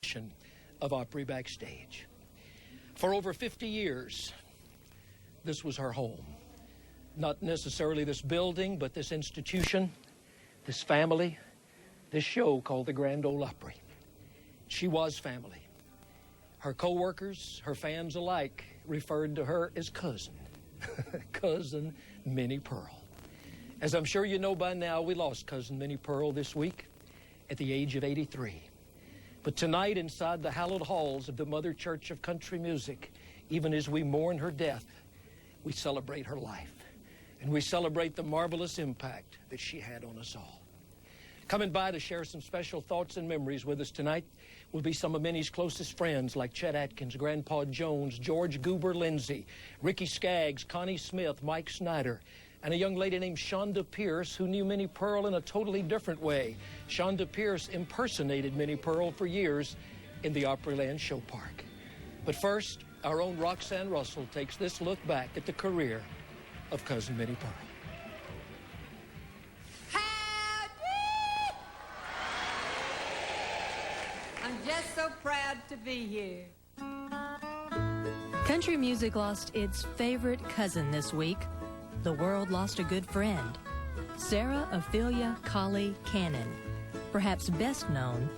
section of Opry Backstage. For over 50 years, this was her home. Not necessarily this building, but this institution, this family, this show called the Grand Ole Opry. She was family. Her co-workers, her fans alike, referred to her as cousin, Cousin Minnie Pearl. As I'm sure you know by now, we lost Cousin Minnie Pearl this week at the age of 83. But tonight, inside the hallowed halls of the Mother Church of Country Music, even as we mourn her death, we celebrate her life, and we celebrate the marvelous impact that she had on us all. Coming by to share some special thoughts and memories with us tonight will be some of Minnie's closest friends like Chet Atkins, Grandpa Jones, George Goober Lindsay, Ricky Skaggs, Connie Smith, Mike Snyder, and a young lady named Shonda Pierce who knew Minnie Pearl in a totally different way. Shonda Pierce impersonated Minnie Pearl for years in the Opryland Show Park. But first, our own Roxanne Russell takes this look back at the career of Cousin Minnie Pearl. I'm just so proud to be here. Country music lost its favorite cousin this week. The world lost a good friend. Sarah Ophelia Colley Cannon, perhaps best known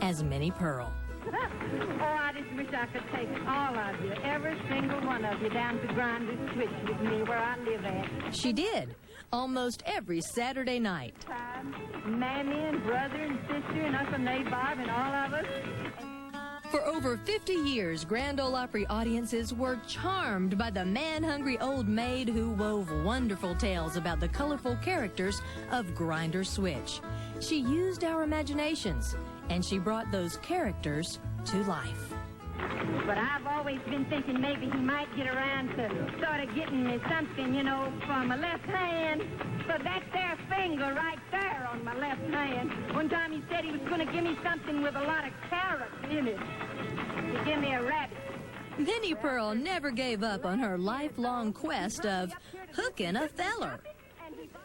as Minnie Pearl. Oh, I just wish I could take all of you, every single one of you, down to Grinder's Switch with me where I live at. She did, almost every Saturday night. Mammy and brother and sister and Uncle Nabob and all of us. For over 50 years, Grand Ole Opry audiences were charmed by the man-hungry old maid who wove wonderful tales about the colorful characters of Grinder Switch. She used our imaginations, and she brought those characters to life. But I've always been thinking maybe he might get around to sort of getting me something, you know, for my left hand. So that there finger right there on my left hand. One time he said he was going to give me something with a lot of carrots in it. To give me a rabbit. Minnie Pearl never gave up on her lifelong quest of hooking a feller.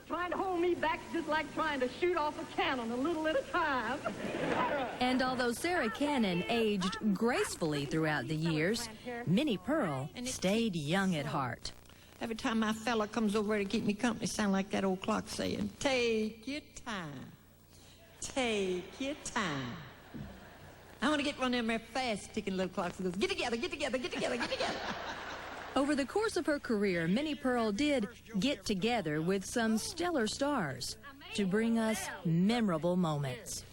Trying to hold me back just like trying to shoot off a cannon a little at a time. And although Sarah Cannon aged gracefully throughout the years, Minnie Pearl stayed young at heart. Every time my fella comes over to keep me company, sound like that old clock saying, take your time. Take your time. I want to get one of them there fast-ticking little clocks that goes, get together, get together, get together, get together. Over the course of her career, Minnie Pearl did get together with some stellar stars to bring us memorable moments.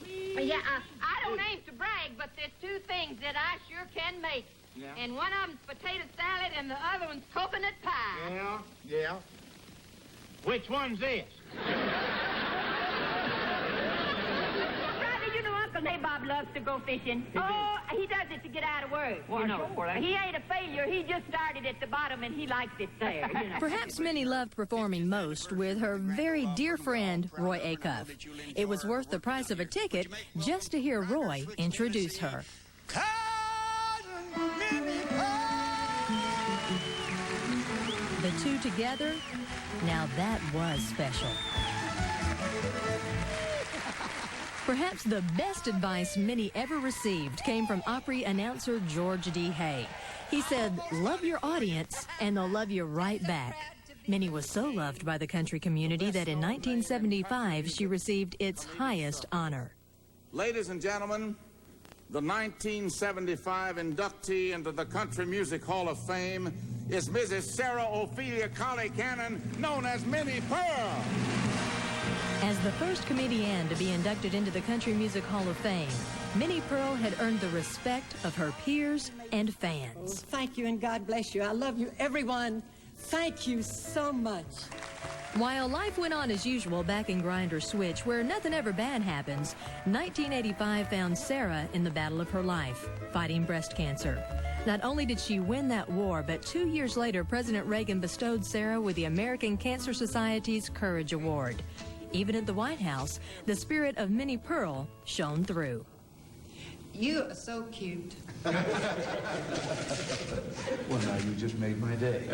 Yeah, I don't aim to brag, but there's two things that I sure can make. Yeah. And one of them's potato salad and the other one's coconut pie. Yeah. Which one's this? Brother, you know Uncle Nabob loves to go fishing. Oh, he does it to get out of work. Well, you know. Sure. He ain't a failure. He just started at the bottom and he likes it there. You know. Perhaps Minnie loved performing most with her very dear friend, Roy Acuff. It was worth the price of a ticket just to hear Roy introduce her. The two together, now that was special. Perhaps the best advice Minnie ever received came from Opry announcer George D. Hay. He said, love your audience and they'll love you right back. Minnie was so loved by the country community that in 1975 she received its highest honor. Ladies and gentlemen, the 1975 inductee into the Country Music Hall of Fame is Mrs. Sarah Ophelia Colley Cannon, known as Minnie Pearl. As the first comedian to be inducted into the Country Music Hall of Fame, Minnie Pearl had earned the respect of her peers and fans. Thank you and God bless you. I love you, everyone. Thank you so much. While life went on as usual back in Grinder Switch, where nothing ever bad happens, 1985 found Sarah in the battle of her life, fighting breast cancer. Not only did she win that war, but 2 years later, President Reagan bestowed Sarah with the American Cancer Society's Courage Award. Even at the White House, the spirit of Minnie Pearl shone through. You are so cute. Well, now you just made my day.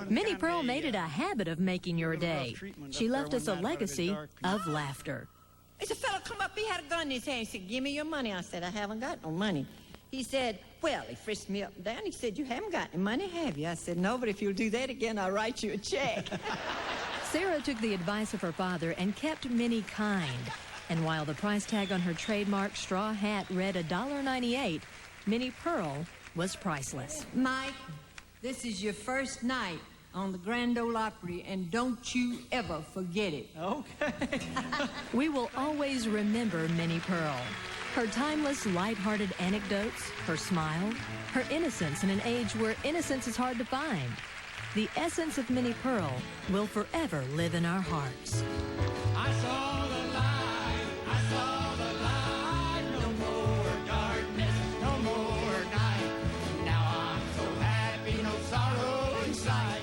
Minnie Pearl made it a habit of making your day. She left us a legacy of laughter. There's a fellow come up, he had a gun in his hand. He said, give me your money. I said, I haven't got no money. He said, well, he frisked me up and down. He said, you haven't got any money, have you? I said, no, but if you'll do that again, I'll write you a check. Sarah took the advice of her father and kept Minnie kind. And while the price tag on her trademark straw hat read $1.98, Minnie Pearl was priceless. Mike, this is your first night on the Grand Ole Opry, and don't you ever forget it. Okay. We will always remember Minnie Pearl. Her timeless, light-hearted anecdotes, her smile, her innocence in an age where innocence is hard to find. The essence of Minnie Pearl will forever live in our hearts. I saw the light, I saw the light, no more darkness, no more night. Now I'm so happy, no sorrow in sight.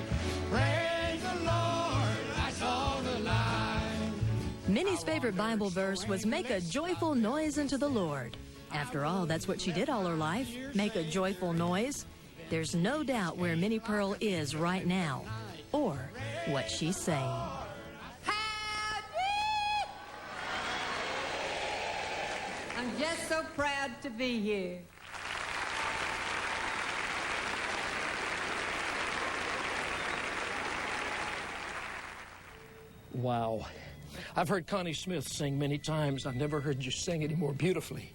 Praise the Lord, I saw the light. Minnie's favorite Bible verse was, make a joyful noise unto the Lord. After all, that's what she did all her life, make a joyful noise. There's no doubt where Minnie Pearl is right now, or what she's saying. I'm just so proud to be here. Wow. I've heard Connie Smith sing many times. I've never heard you sing any more beautifully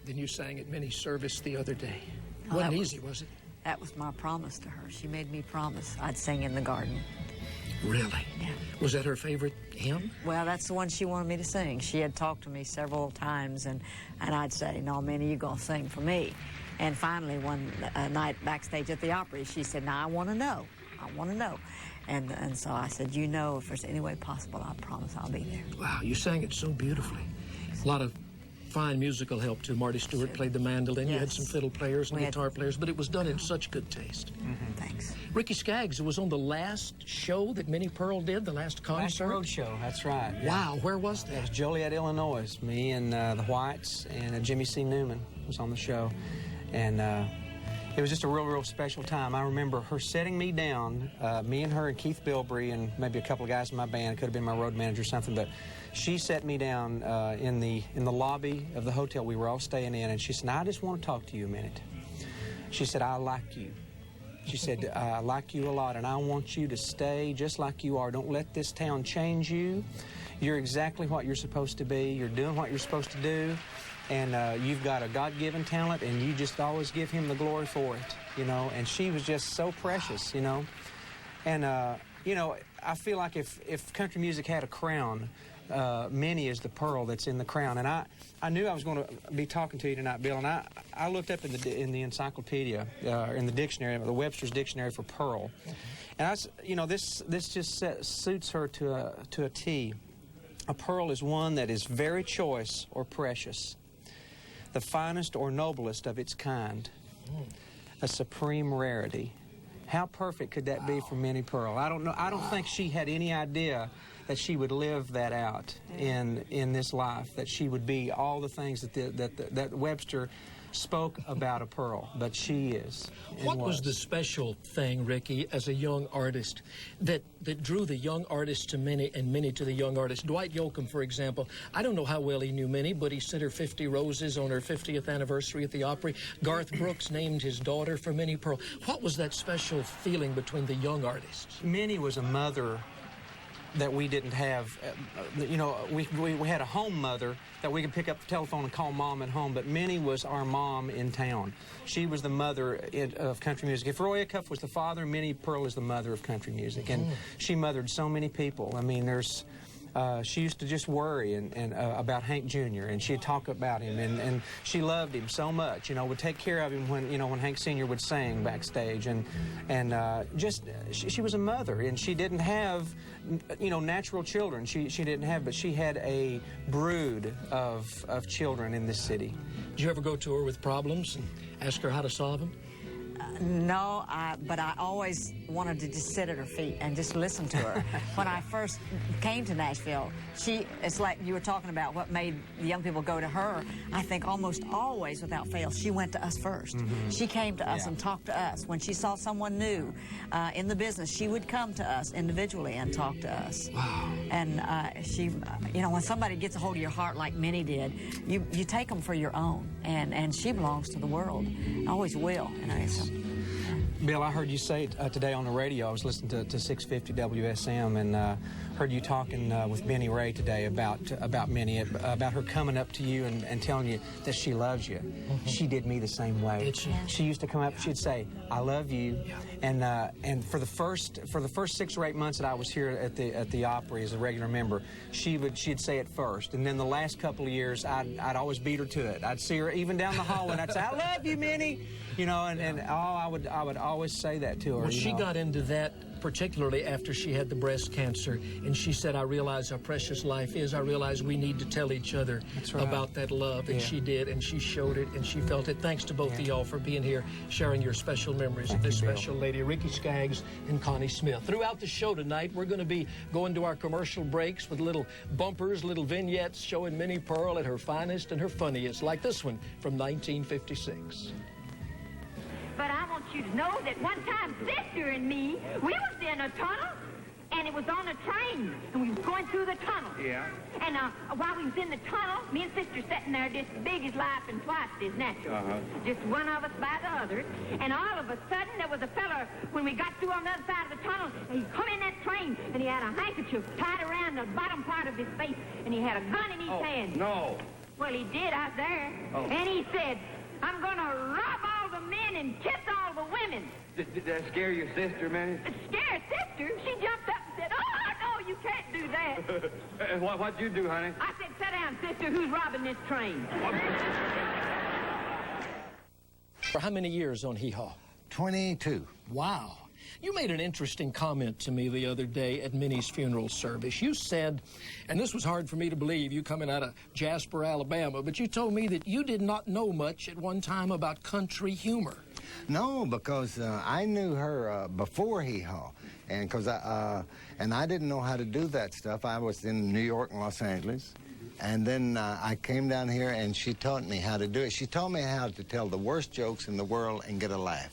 than you sang at Minnie's service the other day. Wasn't easy, was it? That was my promise to her. She made me promise I'd sing in the garden. Really? Yeah. Was that her favorite hymn? Well, that's the one she wanted me to sing. She had talked to me several times, and I'd say, no, Minnie, you're going to sing for me. And finally, one night backstage at the Opry, she said, now, I want to know. I want to know. And so I said, you know, if there's any way possible, I promise I'll be there. Wow, you sang it so beautifully. A lot of fine musical help, too. Marty Stewart played the mandolin. Yes. You had some fiddle players and guitar players, but it was done in such good taste. Mm-hmm. Thanks. Ricky Skaggs was on the last show that Minnie Pearl did, the last concert. Last road show, that's right. Wow, where was that? It was Joliet, Illinois. Me and the Whites and Jimmy C. Newman was on the show. And it was just a real special time. I remember her setting me down, me and her and Keith Bilbrey and maybe a couple of guys in my band. It could have been my road manager or something, but she set me down in the lobby of the hotel we were all staying in, and she said, now, I just want to talk to you a minute. She said, I like you. She said, I like you a lot, and I want you to stay just like you are. Don't let this town change you. You're exactly what you're supposed to be. You're doing what you're supposed to do, and you've got a God-given talent, and you just always give him the glory for it, you know. And she was just so precious, you know. And, you know, I feel like if country music had a crown, Minnie is the pearl that's in the crown. And I knew I was going to be talking to you tonight, Bill, and I looked up in the encyclopedia, in the dictionary, the Webster's Dictionary for pearl. And you know, this just suits her to a T. A pearl is one that is very choice or precious, the finest or noblest of its kind, a supreme rarity. How perfect could that be for Minnie Pearl? I don't know. I don't think she had any idea that she would live that out in this life, that she would be all the things that Webster spoke about a pearl, but she is. What was the special thing, Ricky, as a young artist, that drew the young artist to Minnie and Minnie to the young artist? Dwight Yoakam, for example, I don't know how well he knew Minnie, but he sent her 50 roses on her 50th anniversary at the Opry. Garth Brooks named his daughter for Minnie Pearl. What was that special feeling between the young artists? Minnie was a mother that we didn't have. You know, we had a home mother that we could pick up the telephone and call Mom at home, but Minnie was our mom in town. She was the mother of country music. If Roy Acuff was the father, Minnie Pearl is the mother of country music, and she mothered so many people. I mean, she used to just worry about Hank Jr., and she'd talk about him, and she loved him so much, you know, would take care of him when Hank Sr. would sing backstage, and she was a mother, and she didn't have, you know, natural children. She didn't have, but she had a brood of children in this city. Did you ever go to her with problems and ask her how to solve them? No, but I always wanted to just sit at her feet and just listen to her. When I first came to Nashville, it's like you were talking about what made the young people go to her. I think almost always, without fail, she went to us first. She came to us and talked to us. When she saw someone new in the business, she would come to us individually and talk to us. Wow. And she, you know, when somebody gets a hold of your heart like Minnie did, you take them for your own. And she belongs to the world. Always will. You know, so. Bill, I heard you say today on the radio, I was listening to 650 WSM, and heard you talking with Benny Ray today about Minnie, about her coming up to you and telling you that she loves you. She did me the same way. Did she? She used to come up, she'd say, "I love you," and for the first 6 or 8 months that I was here at the Opry as a regular member, she'd say it first, and then the last couple of years I'd always beat her to it. I'd see her even down the hall, and I'd say, "I love you, Minnie," you know, and I would always say that to her. Well, she got into that particularly after she had the breast cancer, and she said, "I realize how precious life is. I realize we need to tell each other about that love," and she did, and she showed it, and she felt it. Thanks to both of y'all for being here, sharing your special memories of this special lady, Ricky Skaggs and Connie Smith. Throughout the show tonight, we're going to be going to our commercial breaks with little bumpers, little vignettes showing Minnie Pearl at her finest and her funniest, like this one from 1956. But I want you to know that one time Sister and me, we was in a tunnel, and it was on a train, and we was going through the tunnel. Yeah. And while we was in the tunnel, me and Sister sitting there just big as life and twice as natural. Just one of us by the other. And all of a sudden, there was a fella, when we got through on the other side of the tunnel, and he come in that train, and he had a handkerchief tied around the bottom part of his face, and he had a gun in his hand. No. Well, he did out there. And he said, "I'm going to rob all the men and kiss all the women." Did that scare your sister, Minnie? Scare Sister? She jumped up and said, "Oh, no, you can't do that." What'd you do, honey? I said, "Sit down, Sister. Who's robbing this train?" For how many years on Hee Haw? 22. Wow. You made an interesting comment to me the other day at Minnie's funeral service. You said, and this was hard for me to believe, you coming out of Jasper, Alabama, but you told me that you did not know much at one time about country humor. No, because I knew her before Hee Haw, and I didn't know how to do that stuff. I was in New York and Los Angeles, and then I came down here and she taught me how to do it. She taught me how to tell the worst jokes in the world and get a laugh.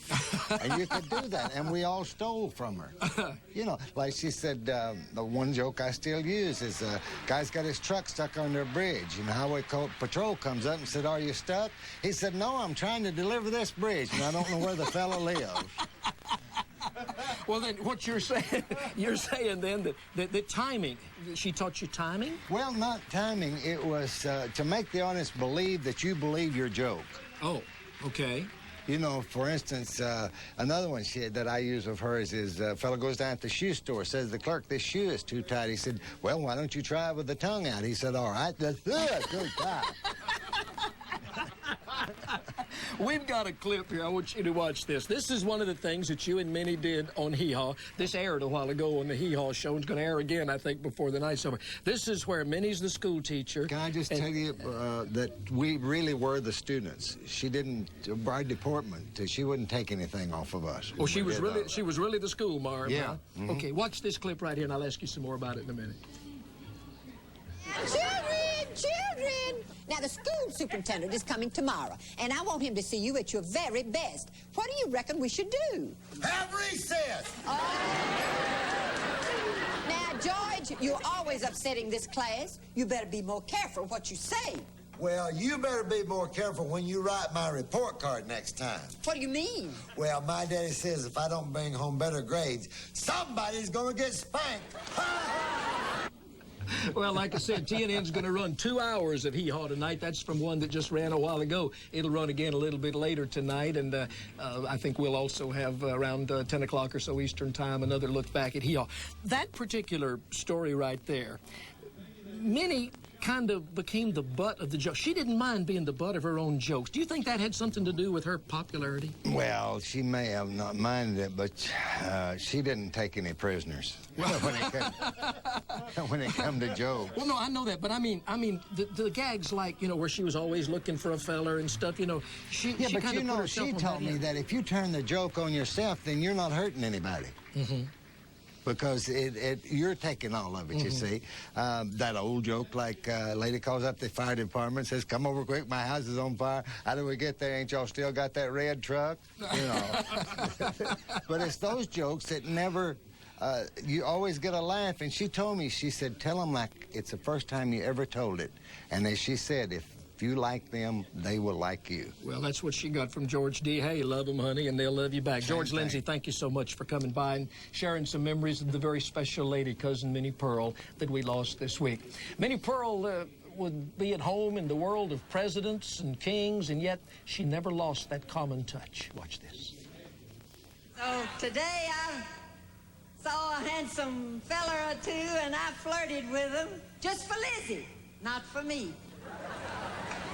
And you could do that, and we all stole from her. You know, like she said, the one joke I still use is guy's got his truck stuck under a bridge, and highway patrol comes up and said, "Are you stuck?" He said, "No, I'm trying to deliver this bridge, and I don't know where the fella lives." Well, then, what you're saying then that timing, she taught you timing? Well, not timing. It was to make the audience believe that you believe your joke. Oh, okay. You know, for instance, another one that I use of hers is a fellow goes down at the shoe store, says the clerk, "This shoe is too tight." He said, "Well, why don't you try it with the tongue out?" He said, "All right, that's too tight." We've got a clip here. I want you to watch this. This is one of the things that you and Minnie did on Hee Haw. This aired a while ago on the Hee Haw show. It's going to air again, I think, before the night's over. This is where Minnie's the school teacher. Can I just tell you that we really were the students. She didn't, by deportment, she wouldn't take anything off of us. Well, she was really the school marm. Yeah. Huh? Mm-hmm. Okay, watch this clip right here, and I'll ask you some more about it in a minute. Children! Now, the school superintendent is coming tomorrow, and I want him to see you at your very best. What do you reckon we should do? Have recess! Now, George, you're always upsetting this class. You better be more careful what you say. Well, you better be more careful when you write my report card next time. What do you mean? Well, my daddy says if I don't bring home better grades, somebody's gonna get spanked. Well, like I said, TNN's going to run 2 hours of Hee Haw tonight. That's from one that just ran a while ago. It'll run again a little bit later tonight, and I think we'll also have around 10 o'clock or so Eastern Time another look back at Hee Haw. That particular story right there, Minnie kind of became the butt of the joke. She didn't mind being the butt of her own jokes. Do you think that had something to do with her popularity? Well, she may have not minded it, but she didn't take any prisoners when it come to jokes. Well, no, I know that, but I mean, the gags like, you know, where she was always looking for a feller and stuff, you know, she Yeah, but kind you of know, she taught me that if you turn the joke on yourself, then you're not hurting anybody. Mm-hmm. Because you're taking all of it, you see. That old joke, like a lady calls up the fire department, says, come over quick, my house is on fire. How do we get there? Ain't y'all still got that red truck? You know. But it's those jokes that never, you always get a laugh. And she told me, she said, tell them like it's the first time you ever told it. And as she said, if you like them, they will like you. Well, that's what she got from George D. Hay. Love them, honey, and they'll love you back. George Lindsay, thank you so much for coming by and sharing some memories of the very special lady, Cousin Minnie Pearl, that we lost this week. Minnie Pearl would be at home in the world of presidents and kings, and yet she never lost that common touch. Watch this. So today I saw a handsome feller or two, and I flirted with him just for Lizzie, not for me.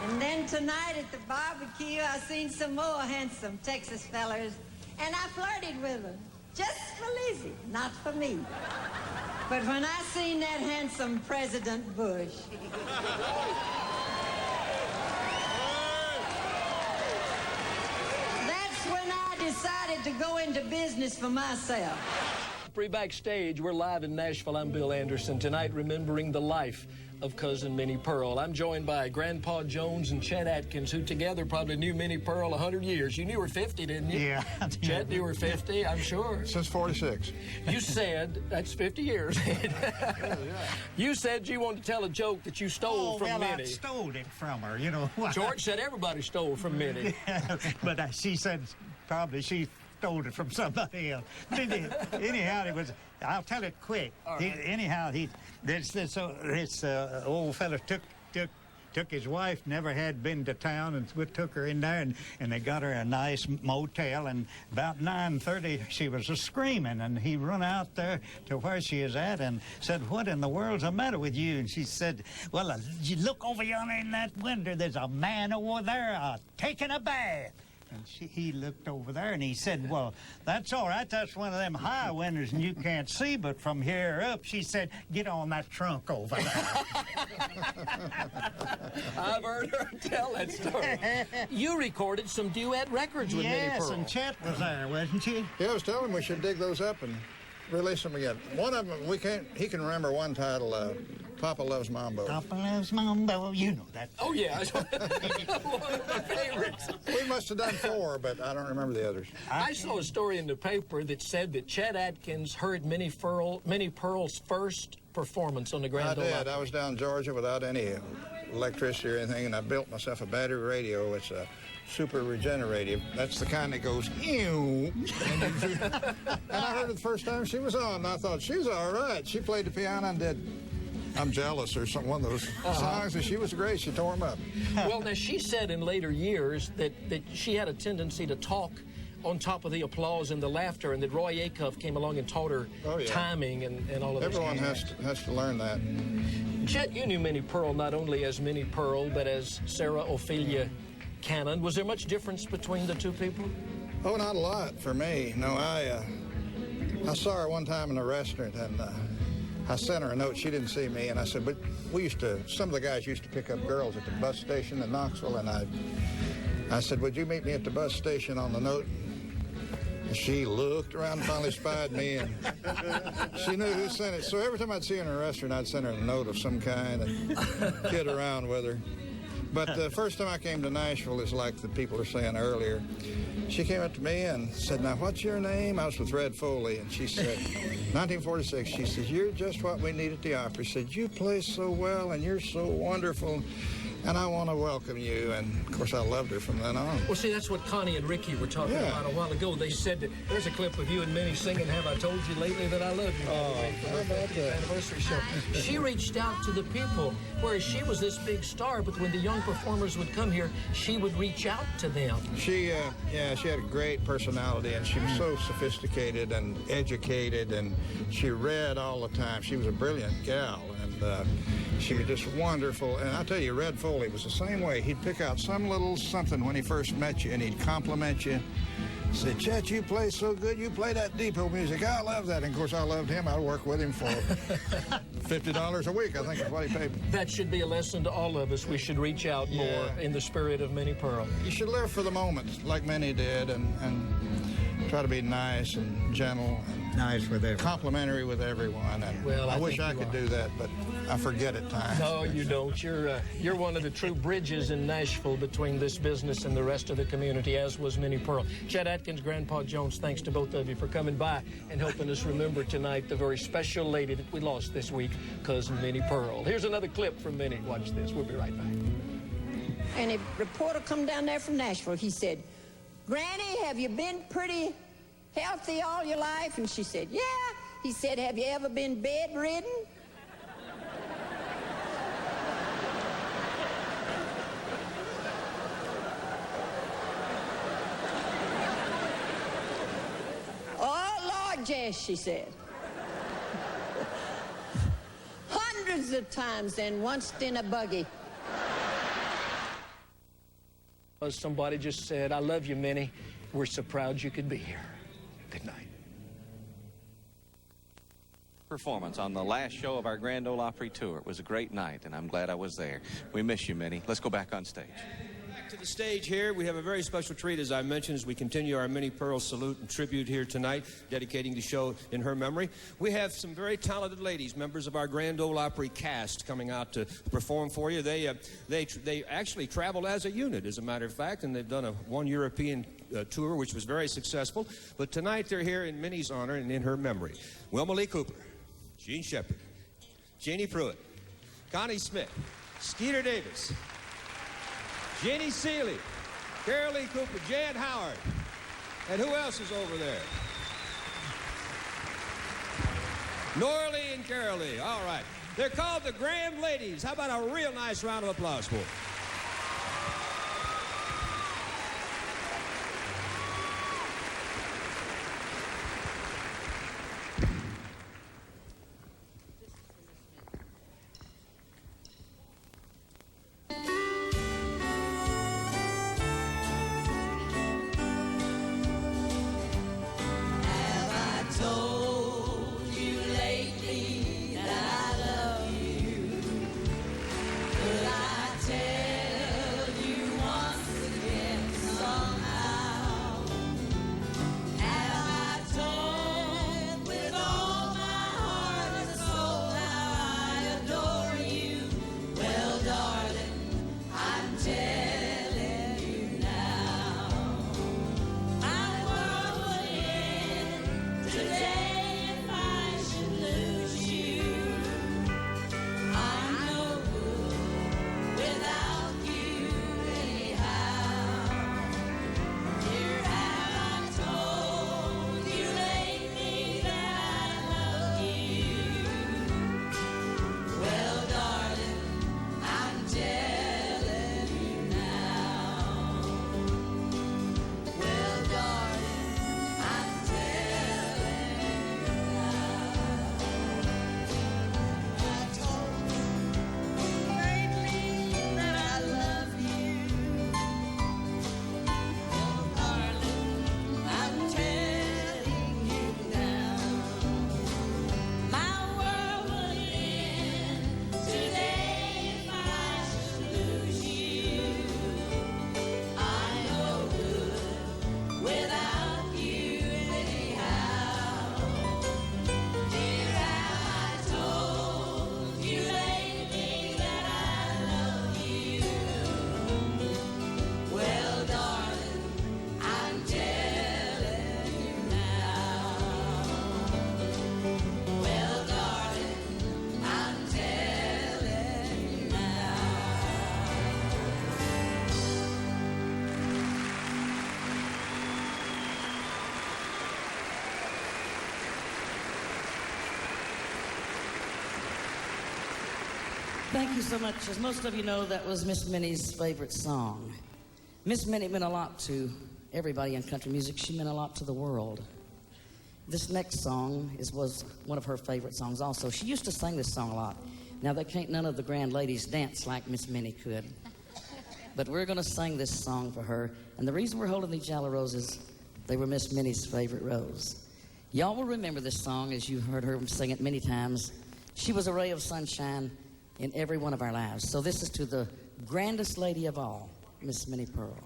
And then tonight at the barbecue, I seen some more handsome Texas fellers, and I flirted with them, just for Lizzie, not for me. But when I seen that handsome President Bush, that's when I decided to go into business for myself. Backstage, we're live in Nashville. I'm Bill Anderson. Tonight, remembering the life of Cousin Minnie Pearl. I'm joined by Grandpa Jones and Chet Atkins, who together probably knew Minnie Pearl 100 years. You knew her 50, didn't you? Yeah. Chet knew her 50, I'm sure. Since 46. You said, that's 50 years. You said you wanted to tell a joke that you stole from Minnie. I stole it from her, you know. George said everybody stole from Minnie. But she said probably she stole it from somebody else. Anyhow, it was. I'll tell it quick. Right. This old fella took his wife, never had been to town, and we took her in there, and they got her a nice motel, and about 9:30 she was screaming, and he run out there to where she is at and said, what in the world's the matter with you? And she said, well, you look over yonder in that window, there's a man over there taking a bath. And he looked over there, and he said, well, that's all right. That's one of them high windows, and you can't see. But from here up, she said, get on that trunk over there. I've heard her tell that story. You recorded some duet records with Minnie Pearl. Yes, and Chet was there, wasn't she? Yeah, I was telling him we should dig those up and release them again. One of them, he can remember one title, Papa Loves Mambo. Papa Loves Mambo, you know that. Oh, yeah. One of my favorites. We must have done 4, but I don't remember the others. I saw a story in the paper that said that Chet Atkins heard Minnie Pearl's first performance on the Grand Ole Opry. I did. I was down in Georgia without any electricity or anything, and I built myself a battery radio. It's a super regenerative. That's the kind that goes, ew. And I heard it the first time she was on, and I thought, she's all right. She played the piano and did I'm Jealous or one of those songs, and she was great. She tore them up. Well, now, she said in later years that she had a tendency to talk on top of the applause and the laughter, and that Roy Acuff came along and taught her timing and all of that. Everyone has to learn that. Chet, you knew Minnie Pearl not only as Minnie Pearl, but as Sarah Ophelia Cannon. Was there much difference between the two people? Oh, not a lot for me. No, I saw her one time in a restaurant, and I sent her a note. She didn't see me, and I said, but some of the guys used to pick up girls at the bus station in Knoxville, and I said, would you meet me at the bus station on the note? And she looked around and finally spied me, and she knew who sent it. So every time I'd see her in a restaurant, I'd send her a note of some kind and kid around with her. But the first time I came to Nashville is like the people were saying earlier. She came up to me and said, now, what's your name? I was with Red Foley, and she said, 1946, she says, you're just what we need at the Opry. She said, you play so well, and you're so wonderful, and I want to welcome you. And, of course, I loved her from then on. Well, see, that's what Connie and Ricky were talking about a while ago. They said that there's a clip of you and Minnie singing Have I Told You Lately That I Love You? How about that? Anniversary show. She reached out to the people, whereas she was this big star, but when the young performers would come here, she would reach out to them. She had a great personality, and she was so sophisticated and educated, and she read all the time. She was a brilliant gal, and She was just wonderful. And I tell you, Red Foley was the same way. He'd pick out some little something when he first met you, and he'd compliment you. Said, Chet, you play so good. You play that depot music. I love that. And, of course, I loved him. I worked with him for $50 a week, I think is what he paid me. That should be a lesson to all of us. We should reach out more in the spirit of Minnie Pearl. You should live for the moment, like Minnie did, and try to be nice and gentle and nice with everyone. Complimentary with everyone. And well, I wish I could do that, but I forget at times. No, you don't. You're one of the true bridges in Nashville between this business and the rest of the community, as was Minnie Pearl. Chet Atkins, Grandpa Jones, thanks to both of you for coming by and helping us remember tonight the very special lady that we lost this week, Cousin Minnie Pearl. Here's another clip from Minnie. Watch this. We'll be right back. And a reporter come down there from Nashville. He said, Granny, have you been pretty healthy all your life? And she said, yeah. He said, have you ever been bedridden? Oh, Lord, yes, she said. Hundreds of times and once in a buggy. Somebody just said, I love you, Minnie. We're so proud you could be here. Good night. Performance on the last show of our Grand Ole Opry tour. It was a great night, and I'm glad I was there. We miss you, Minnie. Let's go back on stage. Back to the stage here. We have a very special treat, as I mentioned, as we continue our Minnie Pearl salute and tribute here tonight, dedicating the show in her memory. We have some very talented ladies, members of our Grand Ole Opry cast, coming out to perform for you. They actually traveled as a unit, as a matter of fact, and they've done one European tour, which was very successful. But tonight they're here in Minnie's honor and in her memory. Wilma Lee Cooper, Gene Shepard, Janie Pruitt, Connie Smith, Skeeter Davis, Jenny Seeley, Carol Lee Cooper, Jan Howard, and who else is over there? Nora Lee and Carol Lee. All right. They're called the Grand Ladies. How about a real nice round of applause for them? Thank you so much. As most of you know, that was Miss Minnie's favorite song. Miss Minnie meant a lot to everybody in country music. She meant a lot to the world. This next song was one of her favorite songs also. She used to sing this song a lot. Now, there can't none of the grand ladies dance like Miss Minnie could. But we're going to sing this song for her. And the reason we're holding these yellow roses, they were Miss Minnie's favorite rose. Y'all will remember this song as you heard her sing it many times. She was a ray of sunshine in every one of our lives. So this is to the grandest lady of all, Miss Minnie Pearl.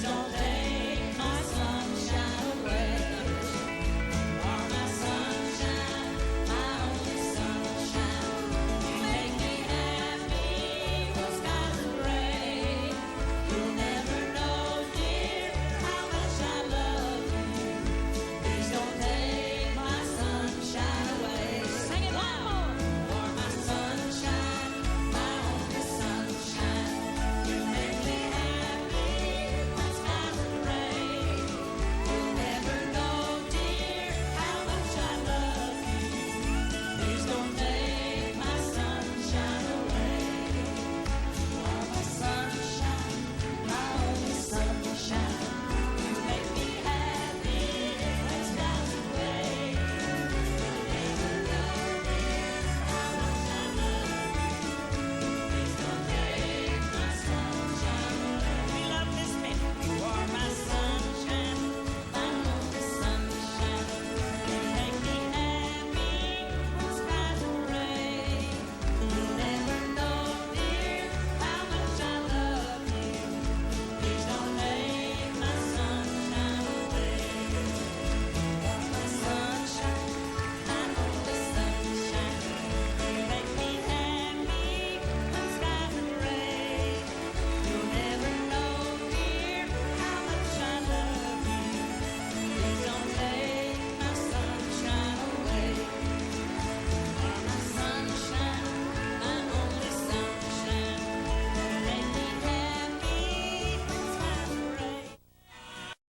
Don't